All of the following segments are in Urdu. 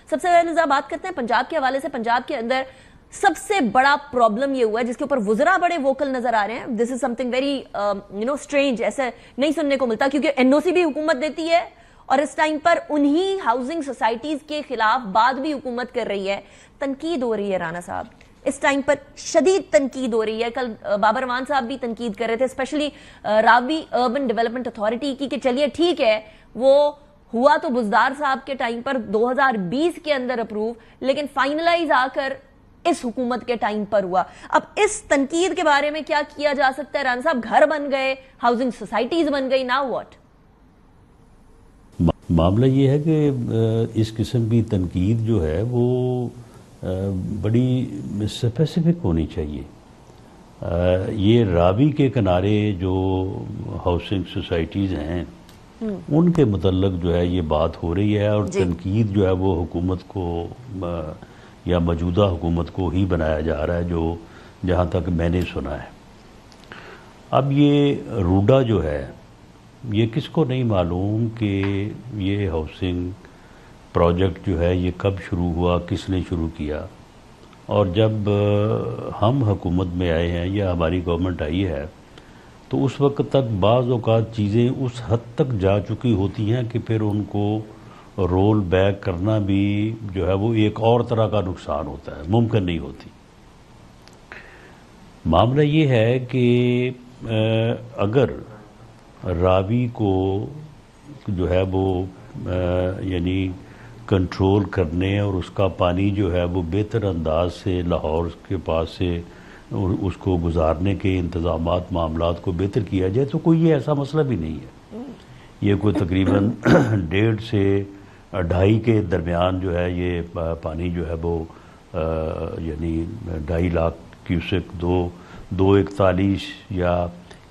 سب سے پہلے بات کرتے ہیں پنجاب کے حوالے سے. پنجاب کے اندر سب سے بڑا پرابلم یہ ہوا ہے جس کے اوپر وزراء بڑے ووکل نظر آ رہے ہیں. دس از سم تھنگ ویری اسٹرینج, ایسا نہیں سننے کو ملتا کیونکہ این او سی بھی حکومت دیتی ہے اور اس ٹائم پر انہی ہاؤسنگ سوسائٹیز کے خلاف بعد بھی حکومت کر رہی ہے. تنقید ہو رہی ہے رانا صاحب, اس ٹائم پر شدید تنقید ہو رہی ہے. کل بابر امان صاحب بھی تنقید کر رہے تھے, اسپیشلی راوی اربن ڈیولپمنٹ اتھارٹی کی, کہ چلیے ٹھیک ہے وہ ہوا تو بزدار صاحب کے ٹائم پر 2020 کے اندر اپروو, لیکن فائنلائز آ کر اس حکومت کے ٹائم پر ہوا. اب اس تنقید کے بارے میں کیا کیا جا سکتا ہے؟ رانا صاحب گھر بن گئے, ہاؤسنگ سوسائٹیز بن گئی, ناؤ واٹ؟ معاملہ یہ ہے کہ اس قسم کی تنقید جو ہے وہ بڑی اسپیسیفک ہونی چاہیے. یہ راوی کے کنارے جو ہاؤسنگ سوسائٹیز ہیں ان کے متعلق جو ہے یہ بات ہو رہی ہے, اور تنقید جو ہے وہ حکومت کو یا موجودہ حکومت کو ہی بنایا جا رہا ہے, جو جہاں تک میں نے سنا ہے. اب یہ روڈا جو ہے یہ کس کو نہیں معلوم کہ یہ ہاؤسنگ پروجیکٹ جو ہے یہ کب شروع ہوا, کس نے شروع کیا. اور جب ہم حکومت میں آئے ہیں یا ہماری گورنمنٹ آئی ہے تو اس وقت تک بعض اوقات چیزیں اس حد تک جا چکی ہوتی ہیں کہ پھر ان کو رول بیک کرنا بھی جو ہے وہ ایک اور طرح کا نقصان ہوتا ہے, ممکن نہیں ہوتی. معاملہ یہ ہے کہ اگر راوی کو جو ہے وہ یعنی کنٹرول کرنے اور اس کا پانی جو ہے وہ بہتر انداز سے لاہور کے پاس سے اس کو گزارنے کے انتظامات معاملات کو بہتر کیا جائے تو کوئی یہ ایسا مسئلہ بھی نہیں ہے. یہ کوئی تقریباً 1.5 سے 2.5 کے درمیان جو ہے یہ پانی جو ہے وہ یعنی 2.5 لاکھ کیوسک 241 یا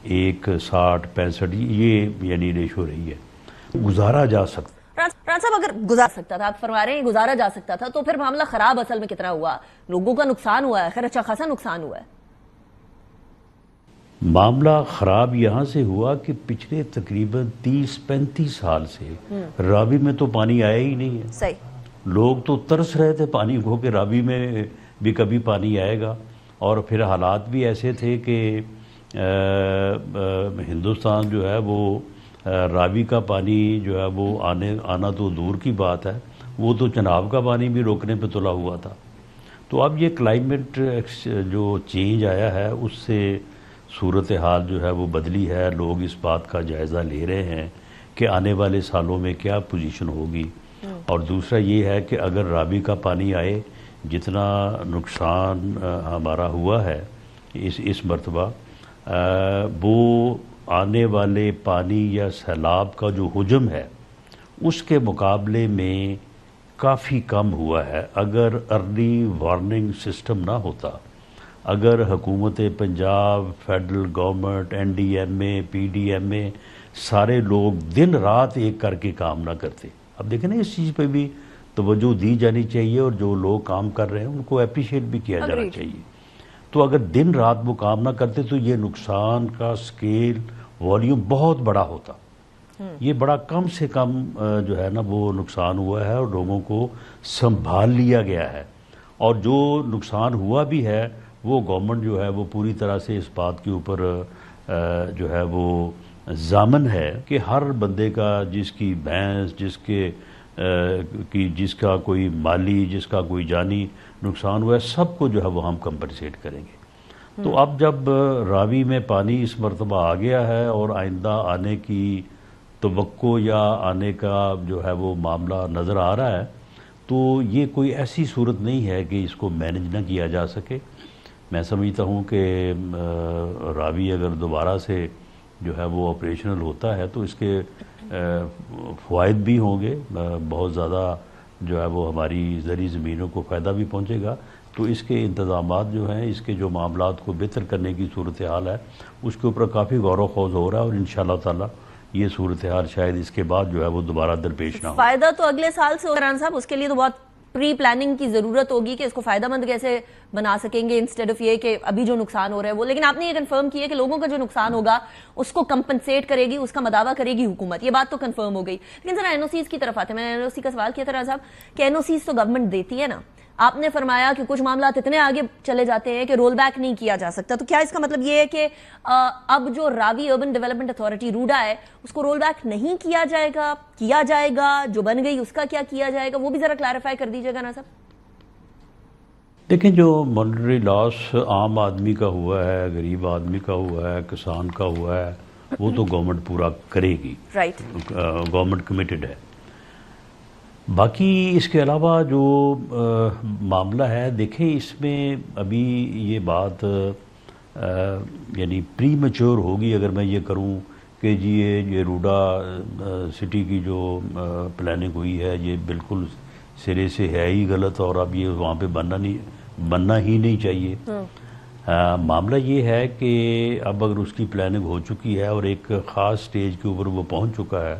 160-65 یہ یعنی ریشو رہی ہے. گزارا جا سکتا. رانا صاحب اگر گزار سکتا تھا, آپ فرما رہے ہیں گزارا جا سکتا تھا, تو پھر معاملہ خراب اصل میں کتنا ہوا؟ لوگوں کا نقصان ہوا ہے, خیر اچھا خاصا نقصان ہوا ہے. معاملہ خراب یہاں سے ہوا کہ پچھلے تقریباً 30-35 سال سے راوی میں تو پانی آیا ہی نہیں ہے. صحیح. لوگ تو ترس رہے تھے پانی کو کہ راوی میں بھی کبھی پانی آئے گا, اور پھر حالات بھی ایسے تھے کہ ہندوستان جو ہے وہ راوی کا پانی جو ہے وہ آنا تو دور کی بات ہے, وہ تو چناب کا پانی بھی روکنے پہ تلا ہوا تھا. تو اب یہ کلائمیٹ جو چینج آیا ہے اس سے صورتحال جو ہے وہ بدلی ہے. لوگ اس بات کا جائزہ لے رہے ہیں کہ آنے والے سالوں میں کیا پوزیشن ہوگی. اور دوسرا یہ ہے کہ اگر راوی کا پانی آئے, جتنا نقصان ہمارا ہوا ہے اس مرتبہ, وہ آنے والے پانی یا سیلاب کا جو حجم ہے اس کے مقابلے میں کافی کم ہوا ہے. اگر ارلی وارننگ سسٹم نہ ہوتا, اگر حکومت Punjab, federal government, N D M A, P D M A سارے لوگ دن رات ایک کر کے کام نہ کرتے. اب دیکھیں نا اس چیز پہ بھی توجہ دی جانی چاہیے, اور جو لوگ کام کر رہے ہیں ان کو اپریشیٹ بھی کیا جانا چاہیے. تو اگر دن رات وہ کام نہ کرتے تو یہ نقصان کا سکیل والیوم بہت بڑا ہوتا. یہ بڑا کم سے کم جو ہے نا وہ نقصان ہوا ہے اور لوگوں کو سنبھال لیا گیا ہے. اور جو نقصان ہوا بھی ہے وہ گورنمنٹ جو ہے وہ پوری طرح سے اس بات کے اوپر جو ہے وہ ضامن ہے کہ ہر بندے کا, جس کی بھینس, جس کا کوئی مالی, جس کا کوئی جانی نقصان ہوا ہے, سب کو جو ہے وہ ہم کمپنسیٹ کریں گے. تو اب جب راوی میں پانی اس مرتبہ آ گیا ہے اور آئندہ آنے کی توقع یا آنے کا جو ہے وہ معاملہ نظر آ رہا ہے, تو یہ کوئی ایسی صورت نہیں ہے کہ اس کو مینج نہ کیا جا سکے. میں سمجھتا ہوں کہ راوی اگر دوبارہ سے جو ہے وہ آپریشنل ہوتا ہے تو اس کے فوائد بھی ہوں گے بہت زیادہ, جو ہے وہ ہماری زرعی زمینوں کو فائدہ بھی پہنچے گا. تو اس کے انتظامات جو ہیں, اس کے جو معاملات کو بہتر کرنے کی صورتحال ہے اس کے اوپر کافی غور و خوض ہو رہا ہے, اور انشاءاللہ تعالی یہ صورتحال شاید اس کے بعد جو ہے وہ دوبارہ درپیش نہ ہو. فائدہ تو اگلے سال سے رانا صاحب, اس کے لیے تو بہت پری پلاننگ کی ضرورت ہوگی کہ اس کو فائدہ مند کیسے بنا سکیں گے انسٹیڈ آف یہ کہ ابھی جو نقصان ہو رہا ہے وہ. لیکن آپ نے یہ کنفرم کیا کہ لوگوں کا جو نقصان ہوگا اس کو کمپنسیٹ کرے گی, اس کا مداوع کرے گی حکومت, یہ بات تو کنفرم ہو گئی. لیکن ذرا این او سیز کی طرف آتے ہیں. میں نے این او سی کا سوال کیا تھا راز صاحب کہ این او سیز تو گورنمنٹ دیتی ہے نا, آپ نے فرمایا کہ کچھ معاملات اتنے آگے چلے جاتے ہیں کہ رول بیک نہیں کیا جا سکتا, تو کیا اس کا مطلب یہ ہے کہ اب جو راوی اربن ڈیولپمنٹ اتھارٹی روڈا ہے اس کو رول بیک نہیں کیا جائے گا, جو بن گئی اس کا کیا کیا جائے گا, وہ بھی ذرا کلیریفائی کر دیجیے گا نا صاحب. دیکھیں, جو مانیٹری لاس عام آدمی کا ہوا ہے, غریب آدمی کا ہوا ہے, کسان کا ہوا ہے, وہ تو گورنمنٹ پورا کرے گی, رائٹ, گورنمنٹ کمیٹڈ ہے. باقی اس کے علاوہ جو معاملہ ہے, دیکھیں اس میں ابھی یہ بات یعنی پری میچور ہوگی اگر میں یہ کروں کہ جی یہ روڈا سٹی کی جو پلاننگ ہوئی ہے یہ بالکل سرے سے ہے ہی غلط اور اب یہ وہاں پہ بننا ہی نہیں چاہیے. معاملہ یہ ہے کہ اب اگر اس کی پلاننگ ہو چکی ہے اور ایک خاص سٹیج کے اوپر وہ پہنچ چکا ہے,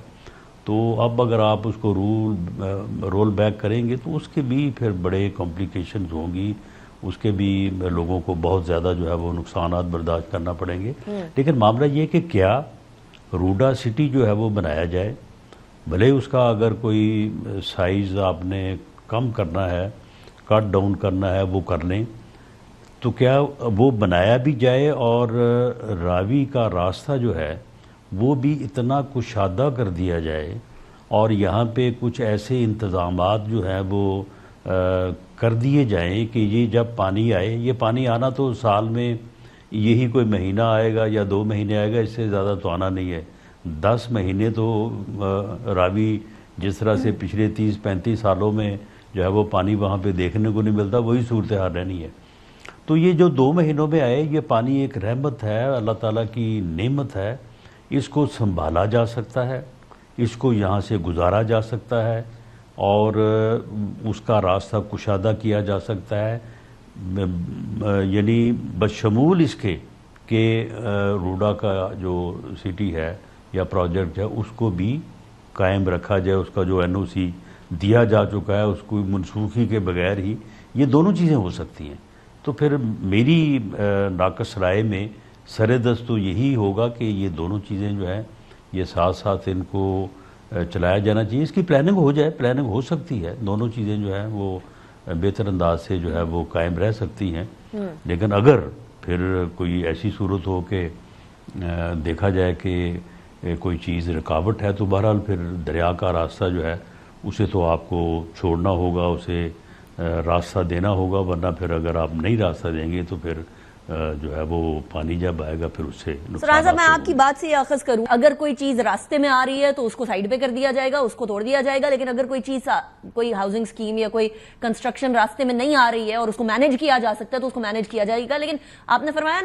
تو اب اگر آپ اس کو رول بیک کریں گے تو اس کے بھی پھر بڑے کمپلیکیشنز ہوں گی, اس کے بھی لوگوں کو بہت زیادہ جو ہے وہ نقصانات برداشت کرنا پڑیں گے. لیکن معاملہ یہ کہ کیا روڈا سٹی جو ہے وہ بنایا جائے, بھلے اس کا اگر کوئی سائز آپ نے کم کرنا ہے, کٹ ڈاؤن کرنا ہے, وہ کر لیں, تو کیا وہ بنایا بھی جائے اور راوی کا راستہ جو ہے وہ بھی اتنا کشادہ کر دیا جائے اور یہاں پہ کچھ ایسے انتظامات جو ہیں وہ کر دیے جائیں کہ یہ جب پانی آئے, یہ پانی آنا تو سال میں یہی کوئی مہینہ آئے گا یا 2 مہینے آئے گا, اس سے زیادہ تو آنا نہیں ہے. 10 مہینے تو راوی جس طرح سے پچھلے 30-35 سالوں میں جو ہے وہ پانی وہاں پہ دیکھنے کو نہیں ملتا, وہی صورتحال رہنی ہے. تو یہ جو 2 مہینوں میں آئے, یہ پانی ایک رحمت ہے, اللہ تعالیٰ کی نعمت ہے, اس کو سنبھالا جا سکتا ہے, اس کو یہاں سے گزارا جا سکتا ہے اور اس کا راستہ کشادہ کیا جا سکتا ہے, یعنی بشمول اس کے کہ روڈا کا جو سٹی ہے یا پروجیکٹ ہے اس کو بھی قائم رکھا جائے. اس کا جو این او سی دیا جا چکا ہے اس کو منسوخی کے بغیر ہی یہ دونوں چیزیں ہو سکتی ہیں. تو پھر میری ناقص رائے میں سر دست تو یہی ہوگا کہ یہ دونوں چیزیں جو ہیں یہ ساتھ ساتھ ان کو چلایا جانا چاہیے. اس کی پلاننگ ہو جائے, پلاننگ ہو سکتی ہے, دونوں چیزیں جو ہیں وہ بہتر انداز سے جو ہے وہ قائم رہ سکتی ہیں. لیکن اگر پھر کوئی ایسی صورت ہو کہ دیکھا جائے کہ کوئی چیز رکاوٹ ہے, تو بہرحال پھر دریا کا راستہ جو ہے اسے تو آپ کو چھوڑنا ہوگا, اسے راستہ دینا ہوگا, ورنہ پھر اگر آپ نہیں راستہ دیں گے تو پھر جو ہے وہ پانی جب آئے گا پھر اس سے سرحان صاحب, میں آپ کی بات سے یہ اخذ کروں, اگر کوئی چیز راستے میں آ رہی ہے تو اس کو سائیڈ پہ کر دیا جائے گا, اس کو توڑ دیا جائے گا. لیکن اگر کوئی چیز, کوئی ہاؤسنگ اسکیم یا کوئی کنسٹرکشن راستے میں نہیں آ رہی ہے اور اس کو مینیج کیا جا سکتا ہے تو اس کو مینیج کیا جائے گا. لیکن آپ نے فرمایا نا